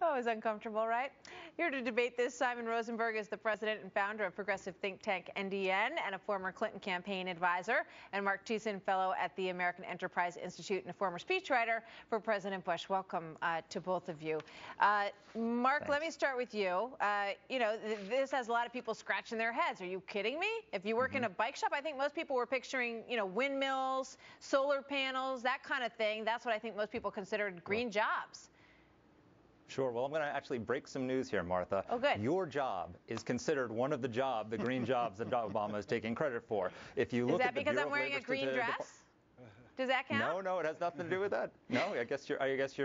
Always uncomfortable, right? Here to debate this, Simon Rosenberg is the president and founder of progressive think tank NDN and a former Clinton campaign advisor, and Mark Thiessen, fellow at the American Enterprise Institute and a former speechwriter for President Bush. Welcome to both of you. Mark, Thanks. Let me start with you. This has a lot of people scratching their heads. Are you kidding me? If you work in a bike shop, I think most people were picturing, windmills, solar panels, that kind of thing. That's what I think most people considered green jobs. Sure. Well, I'm going to actually break some news here, Martha. Oh, good. Your job is considered one of the green jobs that Obama is taking credit for. If you look at the because Bureau I'm wearing of a green dress? Does that count? No, it has nothing to do with that. No, I guess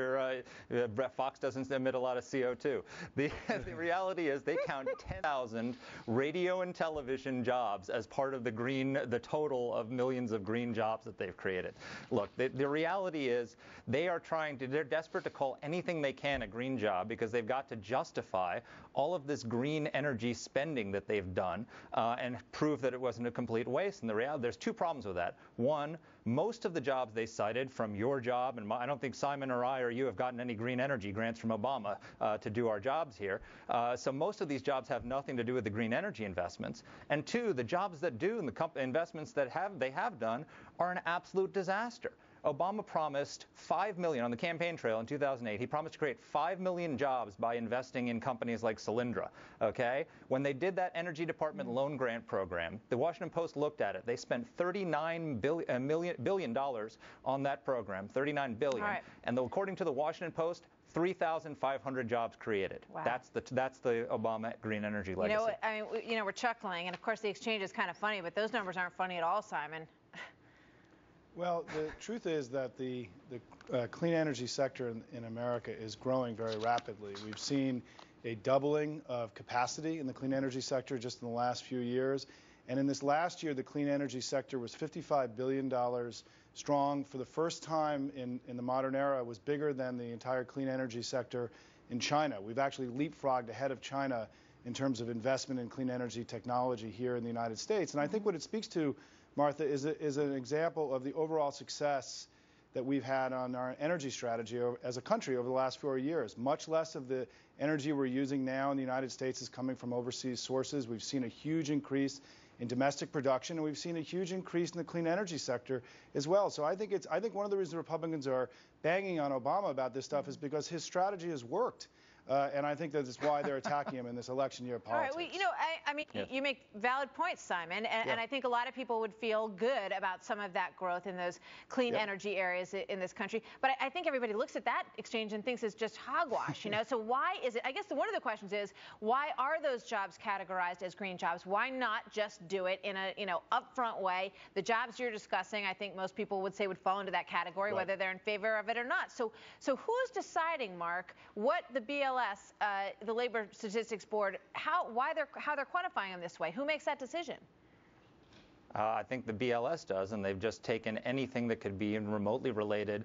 Fox doesn't emit a lot of CO2. The reality is they count 10,000 radio and television jobs as part of the total of millions of green jobs that they've created. Look, the reality is they're desperate to call anything they can a green job because they've got to justify all of this green energy spending that they've done and prove that it wasn't a complete waste. And the reality, there's two problems with that. One, most of the jobs they cited from your job, and I don't think Simon or I or you have gotten any green energy grants from Obama to do our jobs here. So most of these jobs have nothing to do with the green energy investments. And two, the jobs that do and the investments that they have done are an absolute disaster. Obama promised 5 million on the campaign trail in 2008. He promised to create 5 million jobs by investing in companies like Solyndra. Okay? When they did that Energy Department loan grant program, the Washington Post looked at it. They spent $39 billion on that program, $39 billion. All right. And according to the Washington Post, 3,500 jobs created. Wow. That's the Obama green energy legacy. We're chuckling, and of course the exchange is kind of funny, but those numbers aren't funny at all, Simon. Well, the truth is that the clean energy sector in America is growing very rapidly. We've seen a doubling of capacity in the clean energy sector just in the last few years. And in this last year, the clean energy sector was $55 billion strong. For the first time in the modern era, it was bigger than the entire clean energy sector in China. We've actually leapfrogged ahead of China in terms of investment in clean energy technology here in the United States. And I think what it speaks to, Martha, is an example of the overall success that we've had on our energy strategy as a country over the last 4 years. Much less of the energy we're using now in the United States is coming from overseas sources. We've seen a huge increase in domestic production, and we've seen a huge increase in the clean energy sector as well. So I think one of the reasons Republicans are banging on Obama about this stuff is because his strategy has worked. And I think that is why they're attacking him in this election year politics. All right, you make valid points, Simon, and I think a lot of people would feel good about some of that growth in those clean energy areas in this country. But I think everybody looks at that exchange and thinks it's just hogwash, So why is it? I guess one of the questions is, why are those jobs categorized as green jobs? Why not just do it in a upfront way? The jobs you're discussing, I think most people would say would fall into that category, whether they're in favor of it or not. So who's deciding, Mark, what the BLS, the Labor Statistics Board, how they're quantifying them this way? Who makes that decision? I think the BLS does, and they've just taken anything that could be remotely related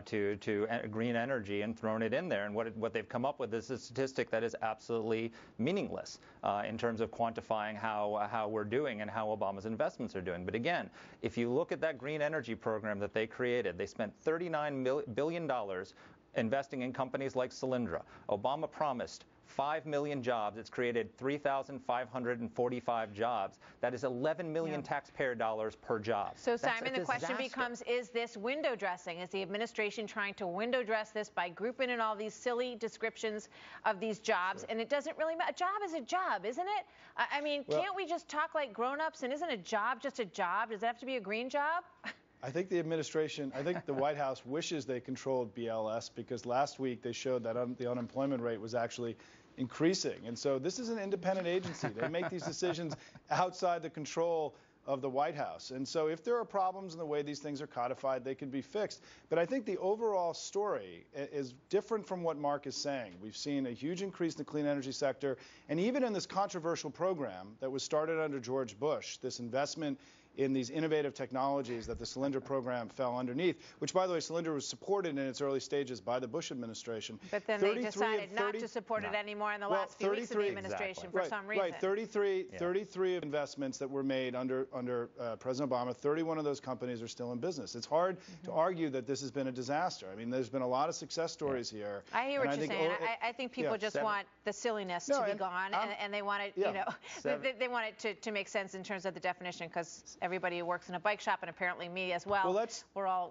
to green energy and thrown it in there. And what they've come up with is a statistic that is absolutely meaningless in terms of quantifying how we're doing and how Obama's investments are doing. But again, if you look at that green energy program that they created, they spent $39 billion investing in companies like Solyndra. Obama promised 5 million jobs. It's created 3,545 jobs. That is 11 million taxpayer dollars per job. So, Simon, the question becomes, is this window dressing? Is the administration trying to window dress this by grouping in all these silly descriptions of these jobs? Sure. And it doesn't really matter. A job is a job, isn't it? Can't we just talk like grown-ups? And isn't a job just a job? Does it have to be a green job? I think the White House wishes they controlled BLS, because last week they showed that the unemployment rate was actually increasing. And so this is an independent agency. They make these decisions outside the control of the White House. And so if there are problems in the way these things are codified, they can be fixed. But I think the overall story is different from what Mark is saying. We've seen a huge increase in the clean energy sector. And even in this controversial program that was started under George Bush, this investment in these innovative technologies that the Solyndra program fell underneath, which, by the way, Solyndra was supported in its early stages by the Bush administration. But then they decided not to support it anymore in the last few weeks of the administration for some reason. Right, 33 of investments that were made under President Obama, 31 of those companies are still in business. It's hard to argue that this has been a disaster. I mean, there's been a lot of success stories here. I hear what you're saying. I think people just want the silliness to be gone, and they want it, you know, they want it to make sense in terms of the definition, because everybody who works in a bike shop, and apparently me as well,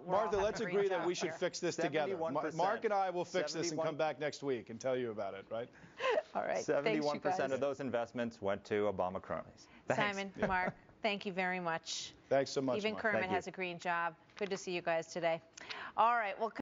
Martha, let's agree that we should fix this together. Mark and I will fix this and come back next week and tell you about it, right? All right. 71% of those investments went to Obama cronies. Simon, Mark, thank you very much. Thanks so much, Even Mark. Kermit has a green job. Good to see you guys today. All right. Well.